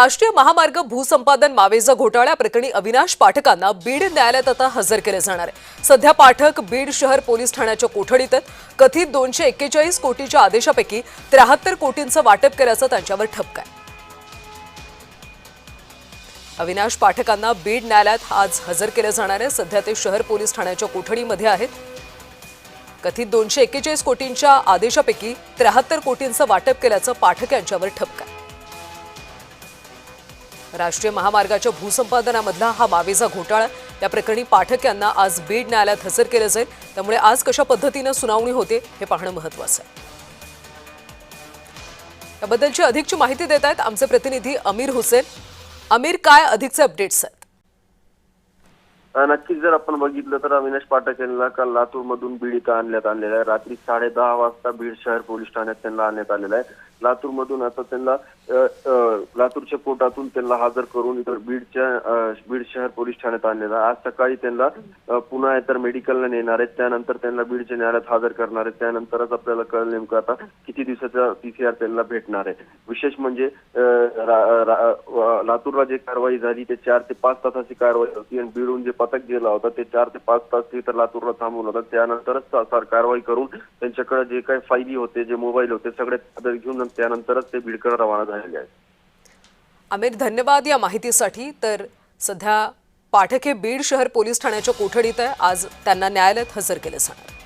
राष्ट्रीय महामार्ग भूसंपादन मावेजा घोटाळ्या प्रकरणी अविनाश पाठकांना बीड न्यायालयात आता हजर केले जाणार आहे। सध्या पाठक बीड शहर पोलीस ठाण्याच्या कोठडीत आहेत। कथित 241 कोटीच्या आदेशापैकी 73 कोटींचं वाटप केल्याचं त्यांच्यावर ठपका आहे। अविनाश पाठकांना बीड न्यायालयात आज हजर केले जाणार आहे। सध्या ते शहर पोलीस ठाण्याच्या कोठडीमध्ये आहेत। कथित 241 कोटींच्या आदेशापैकी 73 कोटींचं वाटप केल्याचं पाठक यांच्यावर ठपका आहे। राष्ट्रीय महामार्गाच्या भूसंपादनामधला हा मावेजा घोटाळा, या प्रकरणी पाठक यांना आज बीड न्यायालयात हजर केले जाईल। त्यामुळे आज कशा पद्धतीने सुनावणी होते हे पाहणं महत्त्वाचं आहे। याबद्दलची अधिकची माहिती देत आहेत आमचे प्रतिनिधी अमीर हुसेन। अमीर, काय अधिकचे अपडेट्स आहेत? नक्कीच जर आपण बघितलं तर अविनाश पाठक यांना काल लातूर मधून बीड इथं आणण्यात आलेलं आहे। रात्री 10:30 वाजता बीड शहर पोलीस ठाण्यात त्यांना आणण्यात आलेलं आहे। लातूर मधून आता त्यांना लातूरच्या कोर्टातून त्यांना हजर करून इतर बीड शहर पोलीस ठाण्यात आणलेलं आहे। आज सकाळी त्यांना पुन्हा इतर मेडिकलला नेणार आहेत, त्यानंतर त्यांना बीडच्या न्यायालयात हजर करणार आहेत। त्यानंतरच आपल्याला कळेल नेमकं आता किती दिवसाचा PCR त्यांना भेटणार आहे। विशेष म्हणजे लातूरला जे कारवाई झाली ते 4 ते 5 तासाची कारवाई होती आणि बीडहून जे पथक गेला होता ते 4 ते 5 तास तिथं लातूरला थांबून होता। त्यानंतरच कारवाई करून त्यांच्याकडे जे काही फायली होते, जे मोबाईल होते, सगळे ताब्यात घेऊन त्यानंतरच ते बीडकडे रवाना झालेले आहेत। आमिर, धन्यवाद या माहितीसाठी। तर सध्या पाठक हे बीड शहर पोलीस ठाण्याच्या कोठडीत आहे। आज त्यांना न्यायालयात हजर केले जाणार आहे।